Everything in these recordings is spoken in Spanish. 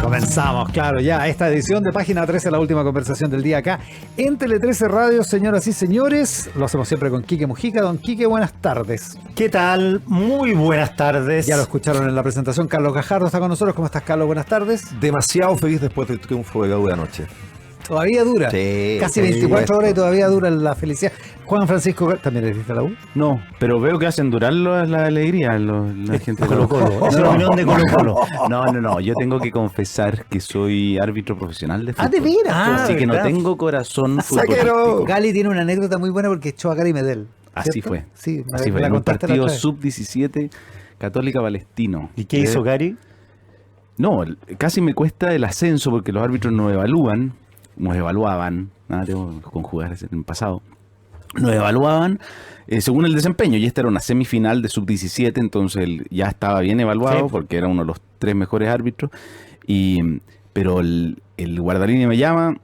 Comenzamos, claro, ya esta edición de Página 13, la última conversación del día acá en Tele 13 Radio, señoras y señores. Lo hacemos siempre con Quique Mujica. Don Quique, buenas tardes. ¿Qué tal? Muy buenas tardes. Ya lo escucharon en la presentación. Carlos Gajardo está con nosotros. ¿Cómo estás, Carlos? Buenas tardes. Demasiado feliz después del triunfo de la U de anoche. Todavía dura. Sí, casi 24 horas y todavía dura la felicidad. Juan Francisco, ¿también le diste a la U? No, pero veo que hacen durar la alegría la gente de Colo Colo. Es la opinión de Colo Colo. No. Yo tengo que confesar que soy árbitro profesional de fútbol. ¿De veras? Así que no tengo corazón futbolístico. Gali tiene una anécdota muy buena porque echó a Gary Medel. Así fue. Sí, Así fue. En un partido sub-17 Católica Palestino. ¿Y qué hizo Gary? No, casi me cuesta el ascenso porque los árbitros nos evaluaban, tengo que conjugar en el pasado, nos evaluaban según el desempeño, y esta era una semifinal de sub-17, entonces él ya estaba bien evaluado, sí, porque era uno de los 3 mejores árbitros, pero el guardalínea me llama,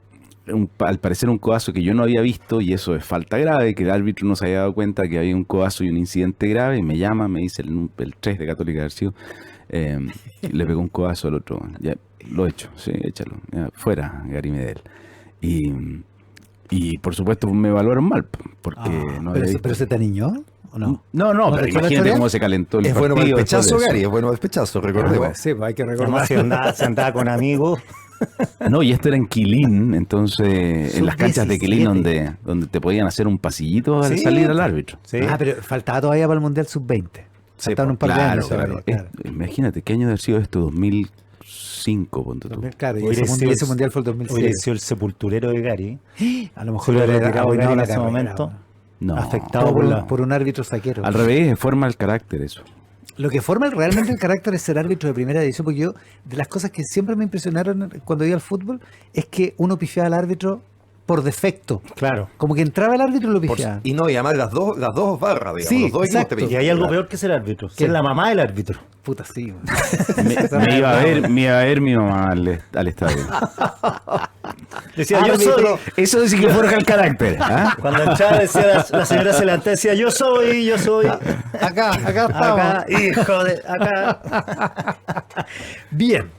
al parecer un codazo que yo no había visto, y eso es falta grave, que el árbitro no se había dado cuenta que había un codazo y un incidente grave, y me llama, me dice el 3 de Católica García, le pegó un codazo al otro, ya, lo he hecho, sí, échalo, ya, fuera Gary Medel. Y por supuesto me evaluaron mal, porque no había visto. ¿Pero se te aniñó o no? No, pero imagínate cómo se calentó el partido. Es bueno para el pechazo, Gary, es bueno para el pechazo, recordemos. Sí, hay que recordar. Se andaba con amigos. No, y esto era en Quilín, entonces en las canchas de Quilín donde te podían hacer un pasillito al salir al árbitro. Sí. Pero faltaba todavía para el Mundial Sub-20. Faltaban un par de años. Claro. Imagínate, ¿qué año debe haber sido esto? 2005, ponte tú. Claro, y ese mundial fue el 2006. Hubiera sido el sepulturero de Gary. A lo mejor lo hubiera retirado en ese momento. No, afectado por un árbitro saquero. Al revés, forma el carácter eso. Lo que forma realmente el carácter es ser árbitro de primera división, porque yo, de las cosas que siempre me impresionaron cuando iba al fútbol, es que uno pifiaba al árbitro por defecto. Claro. Como que entraba el árbitro y lo pifiaba. Y además las dos barras, digamos, sí, los dos exacto. equipos. Y hay algo peor que ser árbitro, que es la mamá del árbitro. Puta, sí. me iba a ver mi mamá al estadio. Decía, yo soy. Eso sí que forja el carácter. ¿Ah? Cuando entraba decía la señora Celante, decía, yo soy. Acá estamos. Acá, hijo de. Acá. Bien.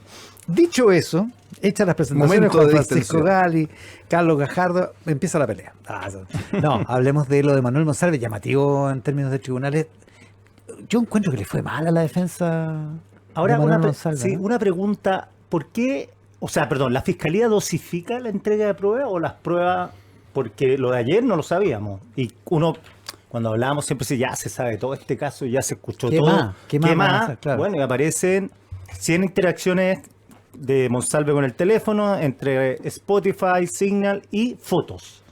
Dicho eso, hechas las presentaciones, Juan Francisco Gali, Carlos Gajardo, empieza la pelea. No, hablemos de lo de Manuel Monsalve, llamativo en términos de tribunales. Yo encuentro que le fue mal a la defensa. Ahora, de Monsalve, sí, ¿no? una pregunta, ¿por qué? O sea, perdón, ¿la Fiscalía dosifica la entrega de pruebas o las pruebas? Porque lo de ayer no lo sabíamos. Y uno, cuando hablábamos siempre decía, ya se sabe todo este caso, ya se escuchó todo. ¿Qué más? Claro. Bueno, y aparecen 100 interacciones de Monsalve con el teléfono, entre Spotify, Signal y fotos.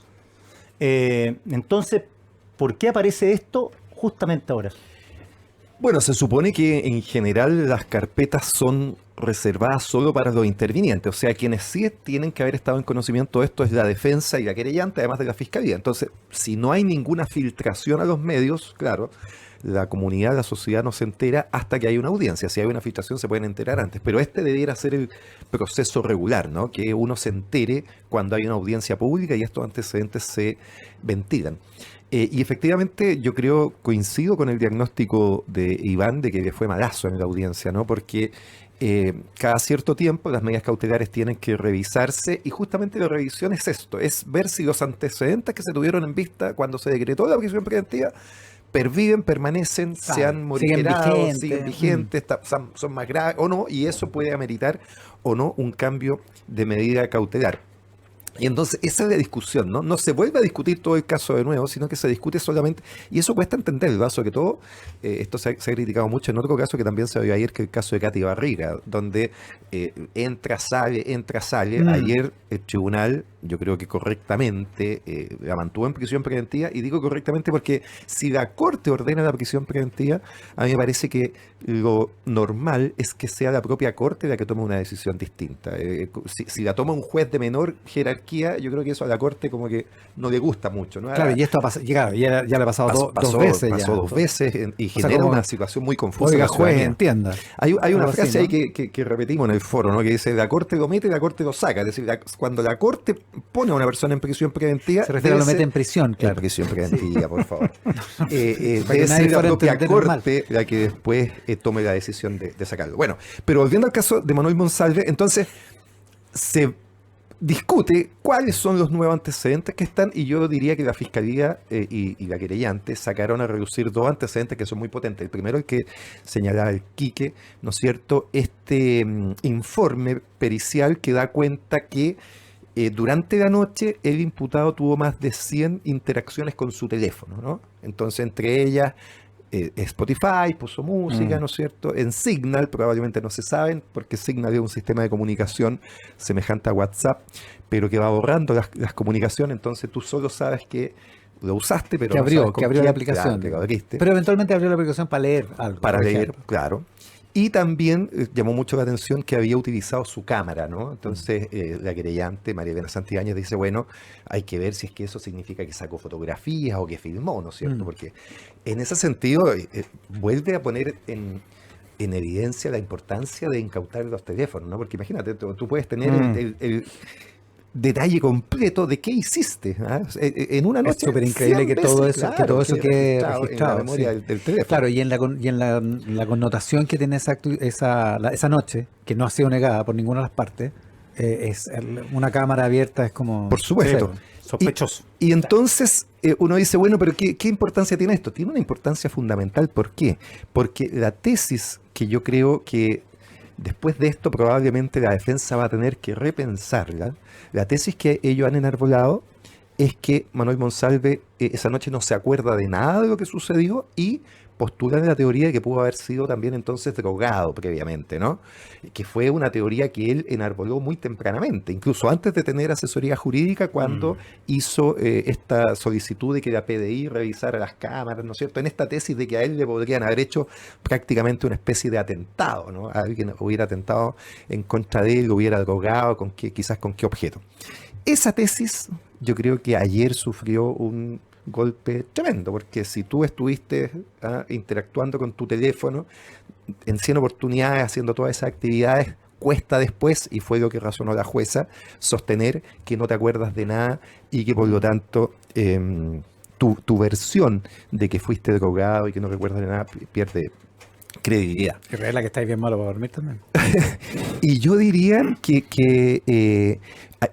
Entonces, ¿por qué aparece esto justamente ahora? Bueno, se supone que en general las carpetas son reservadas solo para los intervinientes, o sea, quienes sí tienen que haber estado en conocimiento de esto es la defensa y la querellante, además de la fiscalía. Entonces, si no hay ninguna filtración a los medios, claro, la comunidad, la sociedad no se entera hasta que hay una audiencia. Si hay una filtración se pueden enterar antes, pero este debiera ser el proceso regular, ¿no? Que uno se entere cuando hay una audiencia pública y estos antecedentes se ventilan. Y efectivamente yo coincido con el diagnóstico de Iván de que le fue malazo en la audiencia, ¿no? Porque cada cierto tiempo las medidas cautelares tienen que revisarse y justamente la revisión es esto, es ver si los antecedentes que se tuvieron en vista cuando se decretó la prisión preventiva perviven, permanecen, se han morigerado, siguen vigentes, son más graves o no, y eso puede ameritar o no un cambio de medida cautelar. Y entonces esa es la discusión, ¿no? No se vuelve a discutir todo el caso de nuevo, sino que se discute solamente, y eso cuesta entenderlo, sobre todo, esto se ha criticado mucho en otro caso que también se vio ayer, que el caso de Katy Barriga, donde entra, sale. Ayer el tribunal, yo creo que correctamente, la mantuvo en prisión preventiva, y digo correctamente porque si la Corte ordena la prisión preventiva, a mí me parece que lo normal es que sea la propia Corte la que tome una decisión distinta. Si la toma un juez de menor jerarquía, yo creo que eso a la Corte como que no le gusta mucho, ¿no? Claro, y esto ha pasado, ya le ha pasado dos veces. Pasó dos veces y genera una situación muy confusa. Oiga, juez, entienda. Hay una frase así, ¿no? ahí que repetimos en el foro, ¿no? Que dice, la Corte lo mete y la Corte lo saca. Es decir, cuando la Corte pone a una persona en prisión preventiva... Se refiere a lo mete en prisión, claro. En prisión preventiva, por favor. Para Debe que nadie ser la fuera a propia entender corte la que después tome la decisión de sacarlo. Bueno, pero volviendo al caso de Manuel Monsalve, entonces se discute cuáles son los nuevos antecedentes que están, y yo diría que la Fiscalía y la querellante sacaron a reducir dos antecedentes que son muy potentes. El primero, el que señalaba el Quique, ¿no es cierto? Este informe pericial que da cuenta que durante la noche el imputado tuvo más de 100 interacciones con su teléfono, ¿no? Entonces, entre ellas... Spotify puso música, ¿no es cierto? En Signal, probablemente no se saben, porque Signal es un sistema de comunicación semejante a WhatsApp, pero que va borrando las comunicaciones, entonces tú solo sabes que lo usaste, pero que no abrió, sabes con que abrió quién, la aplicación. claro, que lo abriste. Pero eventualmente abrió la aplicación para leer algo. Para por leer, ejemplo. claro. Y también llamó mucho la atención que había utilizado su cámara, ¿no? Entonces la querellante, María Elena Santibáñez, dice, bueno, hay que ver si es que eso significa que sacó fotografías o que filmó, ¿no es cierto? Porque en ese sentido vuelve a poner en evidencia la importancia de incautar los teléfonos, ¿no? Porque imagínate, tú puedes tener el detalle completo de qué hiciste, ¿ah? En una noche. Es súper increíble que todo eso, claro, que todo eso quede en la registrado. memoria Sí. del teléfono. Claro, y en la connotación que tiene esa noche, que no ha sido negada por ninguna de las partes, una cámara abierta es como... Por supuesto. Sospechoso. Y entonces uno dice, bueno, pero ¿qué importancia tiene esto? Tiene una importancia fundamental. ¿Por qué? Porque la tesis que yo creo que después de esto probablemente la defensa va a tener que repensarla, la tesis que ellos han enarbolado es que Manuel Monsalve esa noche no se acuerda de nada de lo que sucedió y postulan la teoría de que pudo haber sido también entonces drogado previamente, ¿no? Que fue una teoría que él enarboló muy tempranamente, incluso antes de tener asesoría jurídica, cuando hizo esta solicitud de que la PDI revisara las cámaras, ¿no es cierto? En esta tesis de que a él le podrían haber hecho prácticamente una especie de atentado, ¿no? Alguien hubiera atentado en contra de él, lo hubiera drogado, quizás con qué objeto. Esa tesis yo creo que ayer sufrió un golpe tremendo, porque si tú estuviste interactuando con tu teléfono en 100 oportunidades, haciendo todas esas actividades, cuesta después, y fue lo que razonó la jueza, sostener que no te acuerdas de nada y que por lo tanto tu versión de que fuiste drogado y que no recuerdas de nada pierde credibilidad. Que regla que estáis bien malo para dormir también. Y yo diría que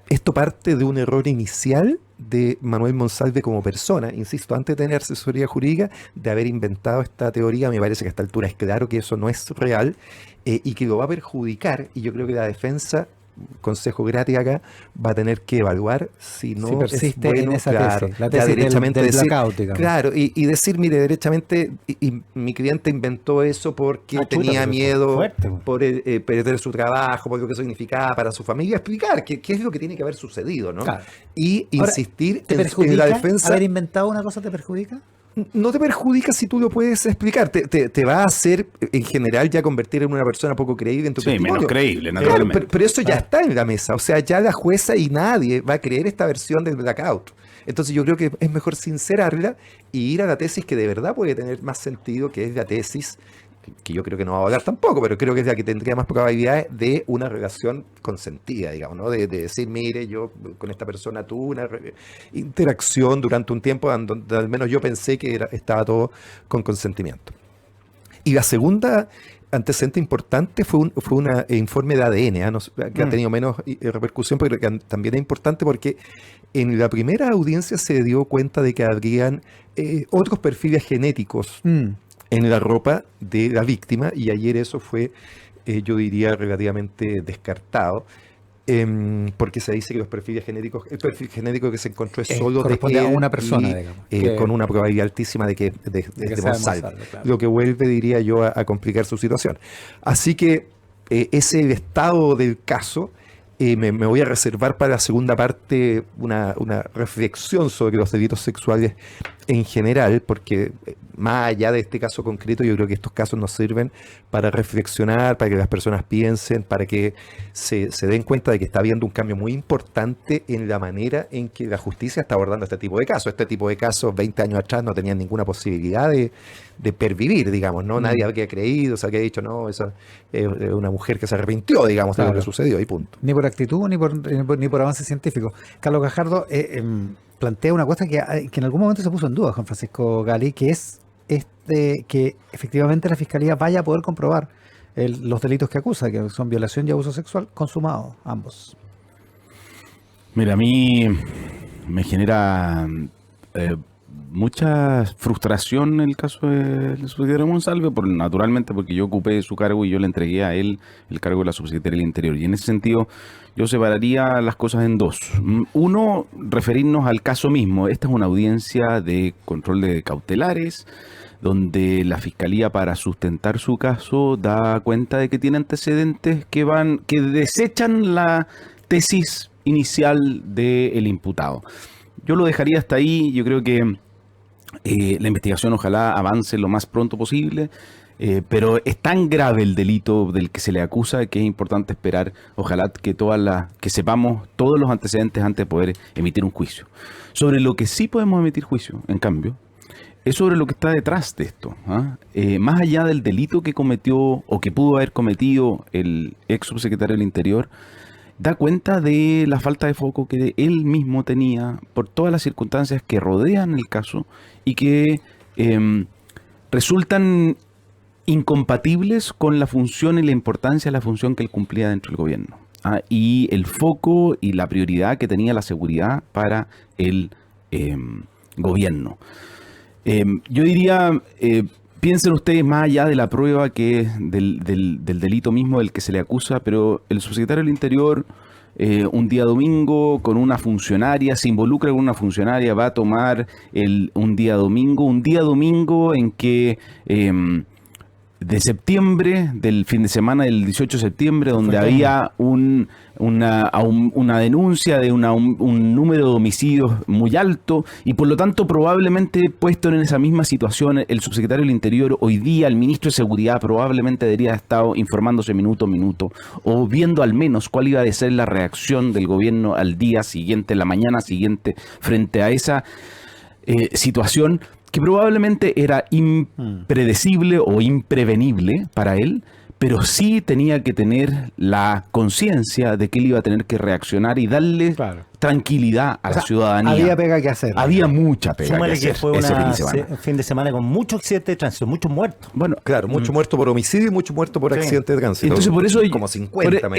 esto parte de un error inicial de Manuel Monsalve como persona, insisto, antes de tener asesoría jurídica, de haber inventado esta teoría. Me parece que a esta altura es claro que eso no es real y que lo va a perjudicar, y yo creo que la defensa, consejo gratis acá, va a tener que evaluar si no persiste es bueno, en esa claro, tesis, la ya tesis derechamente del decir, blackout, digamos. claro, y decir, mire, derechamente y mi cliente inventó eso porque tenía miedo fuerte, por perder su trabajo, por lo que eso significaba para su familia, explicar qué es lo que tiene que haber sucedido, ¿no? Claro. Y Ahora, insistir ¿te en la perjudica? defensa. ¿Haber inventado una cosa te perjudica? No te perjudica si tú lo puedes explicar. Te va a hacer, en general, ya convertir en una persona poco creíble en tu Sí, testimonio. menos creíble, Claro, naturalmente. pero eso ya está en la mesa. O sea, ya la jueza y nadie va a creer esta versión del blackout. Entonces yo creo que es mejor sincerarla y ir a la tesis que de verdad puede tener más sentido, que es la tesis, que yo creo que no va a hablar tampoco, pero creo que es la que tendría más probabilidades de una relación consentida, digamos, ¿no? De decir, mire, yo con esta persona tuve una interacción durante un tiempo donde al menos yo pensé que estaba todo con consentimiento. Y la segunda antecedente importante fue un informe de ADN, ¿no? Que ha tenido menos repercusión, pero que también es importante porque en la primera audiencia se dio cuenta de que habrían otros perfiles genéticos en la ropa de la víctima, y ayer eso fue, yo diría, relativamente descartado, porque se dice que los perfiles genéticos, el perfil genético que se encontró es solo corresponde de a él una persona, y, digamos, con una probabilidad altísima de que que sea Monsalve, Monsalve, claro. lo que vuelve, diría yo, a complicar su situación. Así que ese estado del caso, me voy a reservar para la segunda parte una reflexión sobre los delitos sexuales en general, porque más allá de este caso concreto, yo creo que estos casos nos sirven para reflexionar, para que las personas piensen, para que se den cuenta de que está habiendo un cambio muy importante en la manera en que la justicia está abordando este tipo de casos. Este tipo de casos 20 años atrás no tenían ninguna posibilidad de pervivir, digamos, ¿no? Nadie había creído, o sea, que ha dicho, no, esa es una mujer que se arrepintió, digamos, de lo que sucedió y punto. Ni por actitud, ni por avance científico. Carlos Gajardo plantea una cosa que en algún momento se puso en duda, Juan Francisco Gali, que es que efectivamente la Fiscalía vaya a poder comprobar los delitos que acusa, que son violación y abuso sexual consumados, ambos. Mira, a mí me genera mucha frustración el caso del subsecretario Monsalve, naturalmente porque yo ocupé su cargo y yo le entregué a él el cargo de la subsecretaría del Interior. Y en ese sentido yo separaría las cosas en dos. Uno, referirnos al caso mismo. Esta es una audiencia de control de cautelares, donde la Fiscalía, para sustentar su caso, da cuenta de que tiene antecedentes que desechan la tesis inicial del imputado. Yo lo dejaría hasta ahí. Yo creo que la investigación ojalá avance lo más pronto posible, pero es tan grave el delito del que se le acusa que es importante esperar, ojalá que sepamos todos los antecedentes antes de poder emitir un juicio. Sobre lo que sí podemos emitir juicio, en cambio, es sobre lo que está detrás de esto. Más allá del delito que cometió o que pudo haber cometido el ex subsecretario del Interior, da cuenta de la falta de foco que él mismo tenía por todas las circunstancias que rodean el caso y que resultan incompatibles con la función y la importancia de la función que él cumplía dentro del gobierno. Y el foco y la prioridad que tenía la seguridad para el gobierno. Yo diría, piensen ustedes más allá de la prueba que es del delito mismo del que se le acusa, pero el subsecretario del Interior un día domingo con una funcionaria, se involucra con una funcionaria, va a tomar un día domingo en que de septiembre, del fin de semana del 18 de septiembre, donde había una denuncia de un número de homicidios muy alto y por lo tanto probablemente puesto en esa misma situación el subsecretario del Interior hoy día, el ministro de Seguridad probablemente debería haber estado informándose minuto a minuto o viendo al menos cuál iba a ser la reacción del gobierno al día siguiente, la mañana siguiente frente a esa situación que probablemente era impredecible o imprevenible para él, pero sí tenía que tener la conciencia de que él iba a tener que reaccionar y darle tranquilidad a la ciudadanía. Había pega que hacer. Había mucha pega Súmale que hacer. Fue un fin de semana con muchos accidentes de tránsito, muchos muertos. Bueno, claro, mucho muerto por homicidio y mucho muerto por accidente de tránsito. Entonces por eso como 50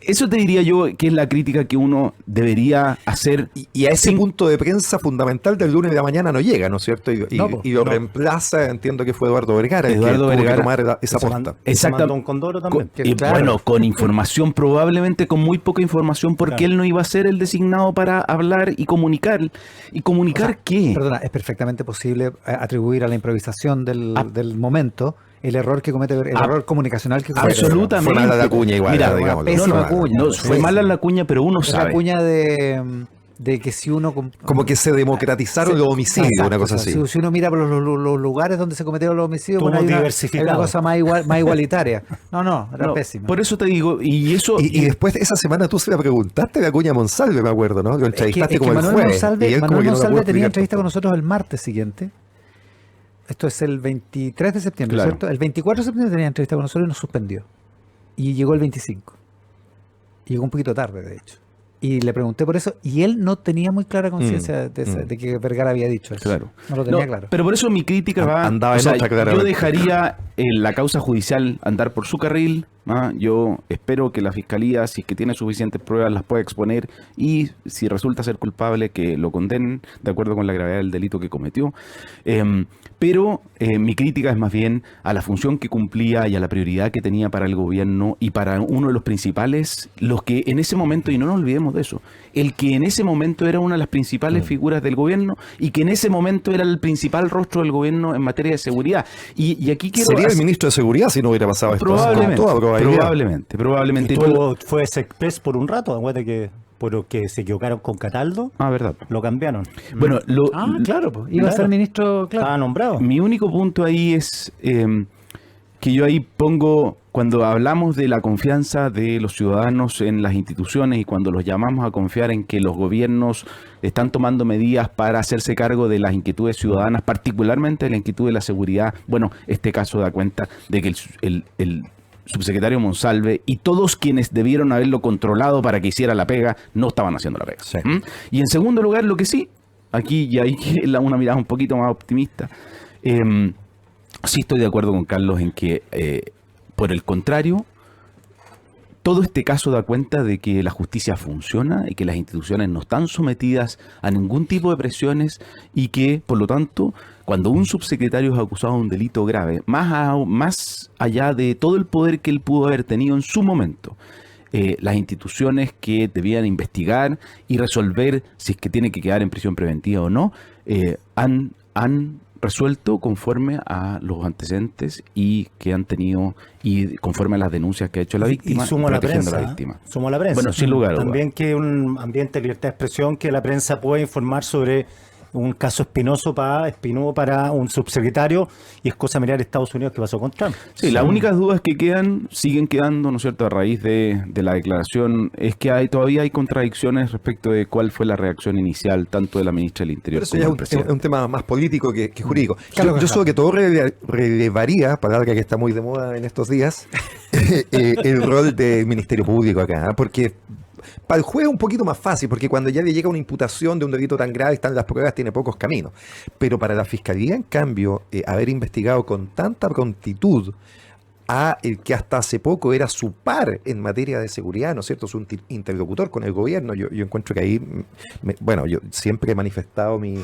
eso te diría yo que es la crítica que uno debería hacer. Y a ese punto de prensa fundamental del lunes de la mañana no llega, ¿no es cierto? Y lo reemplaza, entiendo que fue Eduardo Vergara, el que tuvo que tomar esa posta. Exactamente. Un Condoro también. Bueno, con información, probablemente con muy poca información, porque él no iba a ser el designado para hablar y comunicar. ¿Y comunicar qué? Perdona, es perfectamente posible atribuir a la improvisación del momento el error que comete, el error comunicacional que comete. Absolutamente. Fue mala la cuña igual, mira, digámoslo. Fue mala la cuña, pero uno sabe. La cuña de que si uno... Como que se democratizaron los homicidios, una cosa así. Si uno mira por los lugares donde se cometieron los homicidios, bueno, hay una cosa más igualitaria. No, era pésima. Por eso te digo, y eso... Y después esa semana tú se la preguntaste a Acuña Monsalve, me acuerdo, ¿no? Lo entrevistaste como el jueves. Manuel Monsalve tenía entrevista con nosotros el martes siguiente. Esto es el 23 de septiembre, claro. ¿Cierto? El 24 de septiembre tenía entrevista con nosotros y nos suspendió. Y llegó el 25. Y llegó un poquito tarde, de hecho. Y le pregunté por eso, y él no tenía muy clara conciencia de que Vergara había dicho eso. Claro. No lo tenía claro. Pero por eso mi crítica yo dejaría la causa judicial andar por su carril. Yo espero que la Fiscalía, si es que tiene suficientes pruebas, las pueda exponer y si resulta ser culpable, que lo condenen de acuerdo con la gravedad del delito que cometió. Pero mi crítica es más bien a la función que cumplía y a la prioridad que tenía para el gobierno y para uno de los principales, los que en ese momento, y no nos olvidemos de eso, el que en ese momento era una de las principales figuras del gobierno y que en ese momento era el principal rostro del gobierno en materia de seguridad. Y aquí quiero... Sería el ministro de Seguridad si no hubiera pasado esto. Probablemente. Fue ese express por un rato, acuérdate que porque se equivocaron con Cataldo, verdad. lo cambiaron. Bueno, claro, pues, iba a ser ministro, claro. Estaba nombrado. mi único punto ahí es que yo ahí pongo, cuando hablamos de la confianza de los ciudadanos en las instituciones y cuando los llamamos a confiar en que los gobiernos están tomando medidas para hacerse cargo de las inquietudes ciudadanas, particularmente de la inquietud de la seguridad, bueno, este caso da cuenta de que el subsecretario Monsalve y todos quienes debieron haberlo controlado para que hiciera la pega, no estaban haciendo la pega. Sí. Y en segundo lugar, lo que sí, aquí ya hay una mirada un poquito más optimista, sí estoy de acuerdo con Carlos en que, por el contrario, todo este caso da cuenta de que la justicia funciona y que las instituciones no están sometidas a ningún tipo de presiones y que, por lo tanto, cuando un subsecretario es acusado de un delito grave, más allá de todo el poder que él pudo haber tenido en su momento, las instituciones que debían investigar y resolver si es que tiene que quedar en prisión preventiva o no, han resuelto conforme a los antecedentes y que han tenido y conforme a las denuncias que ha hecho la víctima y sumo a la protegiendo prensa, a la víctima. Sumo a la prensa. Bueno, sin lugar a dudas. También que un ambiente de libertad de expresión, que la prensa puede informar sobre un caso espinoso para un subsecretario, y es cosa mirar Estados Unidos que pasó con Trump. Sí, las únicas dudas que siguen quedando, ¿no es cierto?, a raíz de la declaración, es que todavía hay contradicciones respecto de cuál fue la reacción inicial, tanto de la ministra del Interior Pero eso como ya del es presidente. un tema más político que jurídico. Claro, Yo solo que todo relevaría, palabra que está muy de moda en estos días, el rol del Ministerio Público acá, porque para el juez es un poquito más fácil, porque cuando ya le llega una imputación de un delito tan grave, están las pruebas, tiene pocos caminos. Pero para la Fiscalía, en cambio, haber investigado con tanta prontitud a el que hasta hace poco era su par en materia de seguridad, ¿no es cierto? Su interlocutor con el gobierno. Yo encuentro que ahí, yo siempre he manifestado mi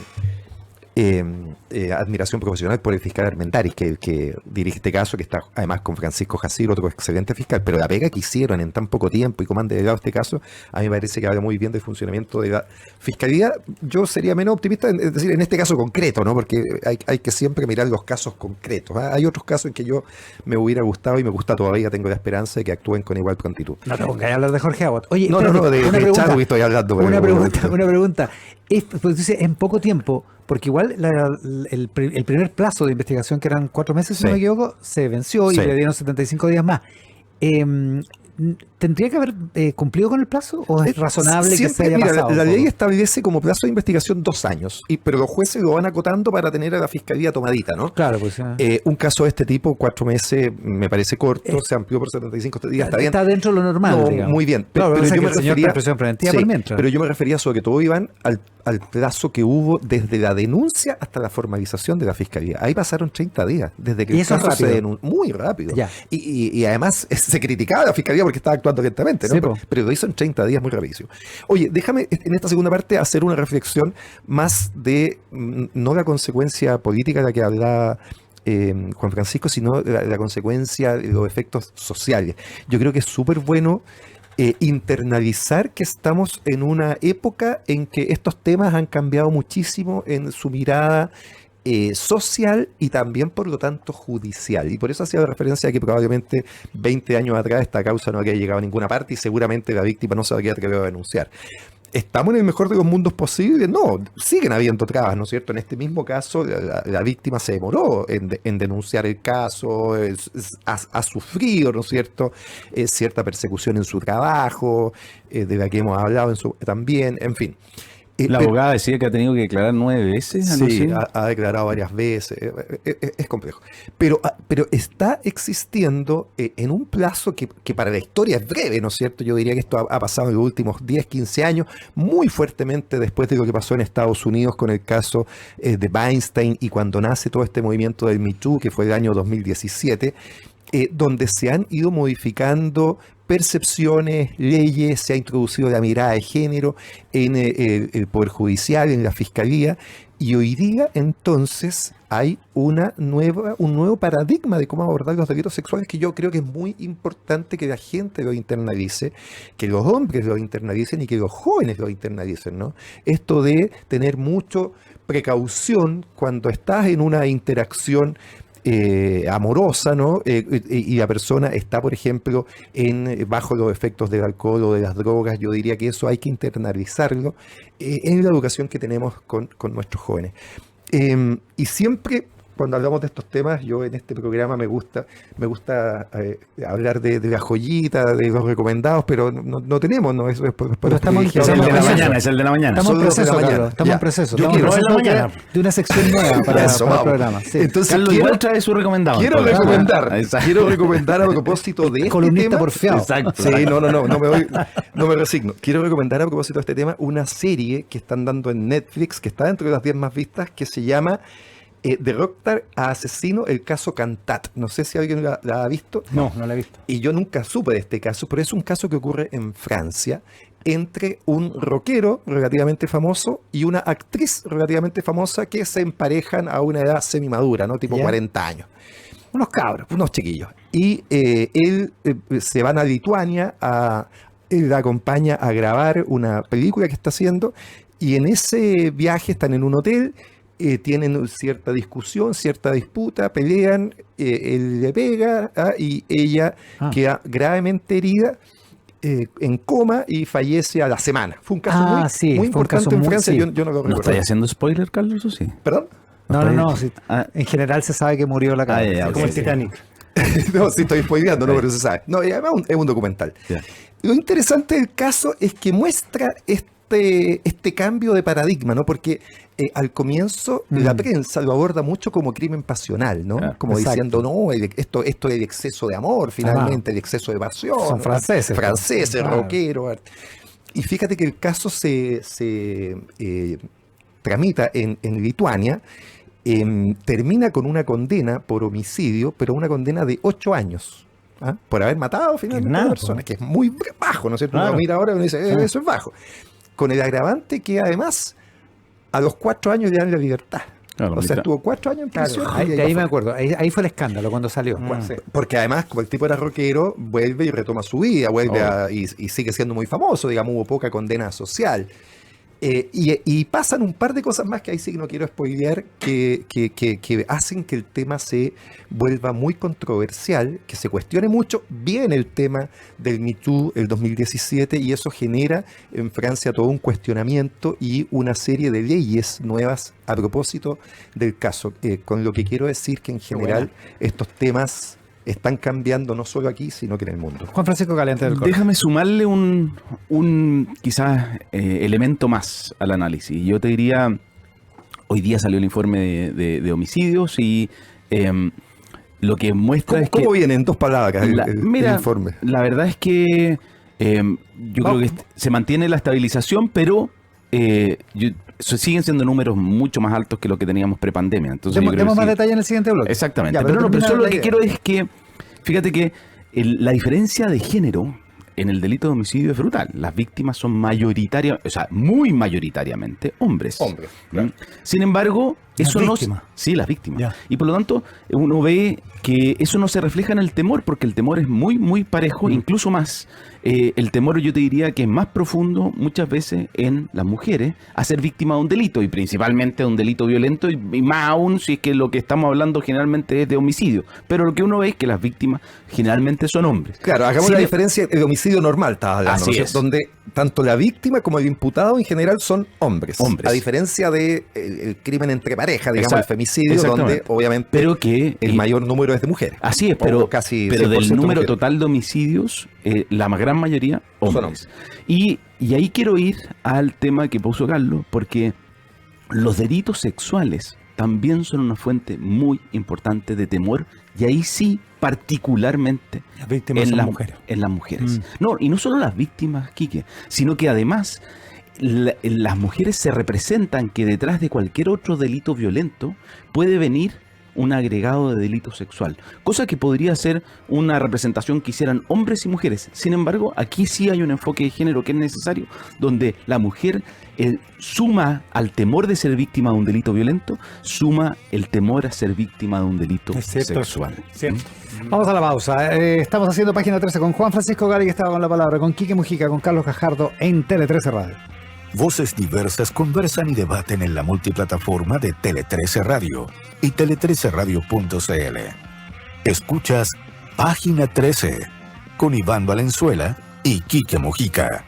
admiración profesional por el fiscal Armendáriz, que dirige este caso, que está además con Francisco Jacir, otro excelente fiscal, pero la pega que hicieron en tan poco tiempo y cómo han delegado este caso, a mí me parece que habla muy bien del funcionamiento de la fiscalía. Yo sería menos optimista, es decir, en este caso concreto, ¿no? Porque hay que siempre mirar los casos concretos. Hay otros casos en que yo me hubiera gustado y me gusta todavía, tengo la esperanza de que actúen con igual prontitud. No te pongas a hablar de Jorge Abbott. Oye, No, de Chavo que estoy hablando. Una pregunta. Pues dice, en poco tiempo, porque igual el primer plazo de investigación, que eran 4 meses, si no me equivoco, se venció y le dieron 75 días más. ¿Tendría que haber cumplido con el plazo o es razonable que se haya pasado? La ley establece como plazo de investigación 2 años, pero los jueces lo van acotando para tener a la fiscalía tomadita, ¿no? Claro, pues. Un caso de este tipo, 4 meses, me parece corto, se amplió por 75 días, está bien. Está dentro de lo normal, No, digamos. muy bien. Claro, pero yo yo me el señor refería, está en prisión preventiva por mientras. pero yo me refería sobre todo, Iván, al plazo que hubo desde la denuncia hasta la formalización de la fiscalía. Ahí pasaron 30 días, desde que ¿Y el eso caso es rápido? se denunció. Muy rápido. Ya. Y además se criticaba a la fiscalía porque estaba actuando lentamente, ¿no? Sí, po. Pero lo hizo en 30 días, muy rapidísimo. Oye, déjame en esta segunda parte hacer una reflexión más de no la consecuencia política de la que hablaba Juan Francisco, sino la consecuencia de los efectos sociales. Yo creo que es súper bueno internalizar que estamos en una época en que estos temas han cambiado muchísimo en su mirada social y también, por lo tanto, judicial. Y por eso hacía la referencia a que probablemente 20 años atrás esta causa no habría llegado a ninguna parte y seguramente la víctima no se habría atrevido a denunciar. ¿Estamos en el mejor de los mundos posibles? No, siguen habiendo trabas, ¿no es cierto? En este mismo caso, la víctima se demoró en denunciar el caso, ha sufrido, ¿no es cierto?, cierta persecución en su trabajo, de la que hemos hablado también, en fin. La abogada decía que ha tenido que declarar 9 veces. Sí, ha declarado varias veces. Es complejo. Pero está existiendo en un plazo que para la historia es breve, ¿no es cierto? Yo diría que esto ha pasado en los últimos 10, 15 años, muy fuertemente después de lo que pasó en Estados Unidos con el caso de Weinstein y cuando nace todo este movimiento del Me Too, que fue el año 2017, donde se han ido modificando percepciones, leyes, se ha introducido la mirada de género en el Poder Judicial, en la Fiscalía, y hoy día entonces hay un nuevo paradigma de cómo abordar los delitos sexuales, que yo creo que es muy importante que la gente lo internalice, que los hombres lo internalicen y que los jóvenes lo internalicen, ¿no? Esto de tener mucha precaución cuando estás en una interacción amorosa, ¿no? Y la persona está, por ejemplo, bajo los efectos del alcohol o de las drogas. Yo diría que eso hay que internalizarlo en la educación que tenemos con nuestros jóvenes. Y siempre, cuando hablamos de estos temas, yo en este programa me gusta hablar de la joyita, de los recomendados, pero no tenemos, ¿no? Eso es pero estamos Es el de la mañana, es el de la mañana. Estamos en proceso, mañana. Carlos, estamos Ya. en proceso. Yo Estamos quiero en en la proceso mañana. de una sección nueva para Eso, el vamos. programa. Sí. Entonces, Carlos igual trae su recomendado. quiero entonces. recomendar, Exacto. quiero recomendar a propósito de este Columnista tema. porfiado. Exacto. Sí, no me resigno. Quiero recomendar a propósito de este tema una serie que están dando en Netflix, que está dentro de las 10 más vistas, que se llama de Rockstar a Asesino, el caso Cantat. No sé si alguien la ha visto. No la he visto. Y yo nunca supe de este caso, pero es un caso que ocurre en Francia entre un rockero relativamente famoso y una actriz relativamente famosa que se emparejan a una edad semimadura, ¿no? Tipo ¿Ya? 40 años. Unos cabros. Unos chiquillos. Y él se van a Lituania, él la acompaña a grabar una película que está haciendo, y en ese viaje están en un hotel, tienen cierta discusión, cierta disputa, pelean, él le pega y ella queda gravemente herida, en coma, y fallece a la semana. Fue un caso muy fue un importante caso en muy- Francia, sí. yo no lo ¿No recuerdo. estáis haciendo spoiler, Carlos, o sí? ¿Perdón? No. Sí. Ah. En general se sabe que murió la cabra. ya, Sí, Como sí, el sí. Titanic. No, sí estoy spoileando, no, pero se sabe. No, y además es un documental. Ya. Lo interesante del caso es que muestra este cambio de paradigma, ¿no? Porque al comienzo la prensa lo aborda mucho como crimen pasional, ¿no? Claro, Como exacto. diciendo, no, esto es el exceso de amor, finalmente, el exceso de pasión. Son ¿no? franceses, Franceses, claro. rockeros. Y fíjate que el caso se tramita en Lituania. Termina con una condena por homicidio, pero una condena de 8 años. Por haber matado finalmente a nada, una persona, que es muy bajo, ¿no es cierto? Claro. Uno mira ahora y uno dice, eso es bajo. Con el agravante que además a los 4 años le dan la libertad. Claro, O sea, mira. estuvo 4 años en prisión. Claro, y de ahí me fue. acuerdo. Ahí fue el escándalo cuando salió. Sí, porque además, como el tipo era rockero, vuelve y retoma su vida, y sigue siendo muy famoso, digamos, hubo poca condena social. Y pasan un par de cosas más que ahí sí que no quiero spoilear, que hacen que el tema se vuelva muy controversial, que se cuestione mucho. Viene el tema del Me Too, el 2017, y eso genera en Francia todo un cuestionamiento y una serie de leyes nuevas a propósito del caso. Con lo que quiero decir que en general estos temas están cambiando no solo aquí, sino que en el mundo. Juan Francisco Caliente del Corte. Déjame sumarle un quizás elemento más al análisis. Yo te diría, hoy día salió el informe de homicidios y lo que muestra es que... ¿Cómo viene en 2 palabras el Mira, informe? la verdad es que yo creo que se mantiene la estabilización, pero siguen siendo números mucho más altos que lo que teníamos prepandemia. Entonces, yo creo Demos que más sí. detalle en el siguiente bloque. Exactamente. Ya, pero termina solo la lo que idea. quiero es que, fíjate que la diferencia de género en el delito de homicidio es brutal. Las víctimas son muy mayoritariamente hombres. Hombres, ¿Mm? claro. Sin embargo, Las eso no... víctimas. Sí, las víctimas. Ya. Y por lo tanto, uno ve que eso no se refleja en el temor, porque el temor es muy, muy parejo, incluso más. El temor, yo te diría que es más profundo muchas veces en las mujeres a ser víctima de un delito, y principalmente de un delito violento, y más aún si es que lo que estamos hablando generalmente es de homicidio. Pero lo que uno ve es que las víctimas generalmente son hombres. Claro, hagamos Sí, la de- diferencia. El homicidio normal, estabas hablando, Así ¿no? es. Donde tanto la víctima como el imputado en general son hombres. Hombres. A diferencia de el crimen entre pareja, digamos, Exacto. el femicidio, Exactamente. donde obviamente Pero que el mayor número es de mujeres. Así es, O pero, casi pero 100% del número mujeres. total de homicidios, la gran mayoría Son hombres. Y ahí quiero ir al tema que puso Carlos, porque los delitos sexuales también son una fuente muy importante de temor, y ahí sí, particularmente Las víctimas son las mujeres. En las mujeres. No, y no solo las víctimas, Quique, sino que además las mujeres se representan que detrás de cualquier otro delito violento puede venir un agregado de delito sexual, cosa que podría ser una representación que hicieran hombres y mujeres. Sin embargo, aquí sí hay un enfoque de género que es necesario, donde la mujer suma al temor de ser víctima de un delito violento, suma el temor a ser víctima de un delito Es cierto, sexual. cierto. Vamos a la pausa. Estamos haciendo página 13 con Juan Francisco Gari, que estaba con la palabra, con Quique Mujica, con Carlos Gajardo en Tele 13 Radio. Voces diversas conversan y debaten en la multiplataforma de Tele 13 Radio y tele13radio.cl. Escuchas Página 13 con Iván Valenzuela y Quique Mojica.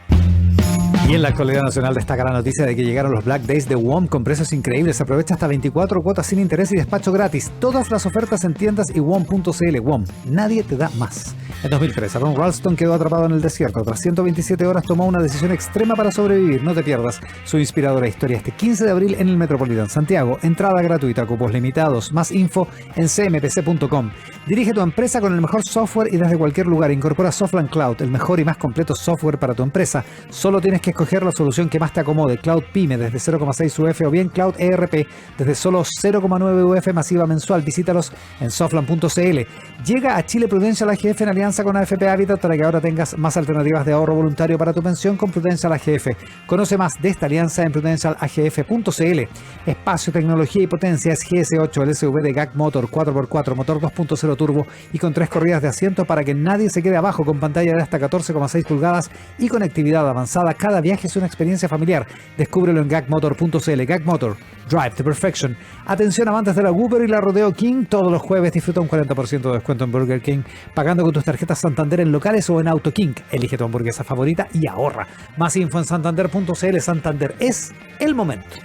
Y en la actualidad nacional destaca la noticia de que llegaron los Black Days de WOM con precios increíbles. Aprovecha hasta 24 cuotas sin interés y despacho gratis. Todas las ofertas en tiendas y WOM.cl. WOM, nadie te da más. En 2003, Aaron Ralston quedó atrapado en el desierto. Tras 127 horas tomó una decisión extrema para sobrevivir. No te pierdas su inspiradora historia este 15 de abril en el Metropolitan Santiago. Entrada gratuita, cupos limitados. Más info en cmpc.com. Dirige tu empresa con el mejor software y desde cualquier lugar. Incorpora Softland Cloud, el mejor y más completo software para tu empresa. Solo tienes que escoger la solución que más te acomode. Cloud Pyme desde 0,6 UF o bien Cloud ERP desde solo 0,9 UF masiva mensual. Visítalos en softland.cl. Llega a Chile Prudential AGF en alianza con AFP Habitat para que ahora tengas más alternativas de ahorro voluntario para tu pensión con Prudential AGF. Conoce más de esta alianza en prudentialagf.cl. Espacio, tecnología y potencia es GS8, el SUV de GAC Motor 4x4, motor 2.0 turbo y con 3 corridas de asiento para que nadie se quede abajo, con pantalla de hasta 14,6 pulgadas y conectividad avanzada. Cada viaje es una experiencia familiar. Descúbrelo en gacmotor.cl. GAC Motor, Drive to Perfection. Atención amantes de la Whopper y la Rodeo King. Todos los jueves disfruta un 40% de descuento en Burger King pagando con tus tarjetas Santander en locales o en Auto King. Elige tu hamburguesa favorita y ahorra. Más info en santander.cl. Santander es el momento.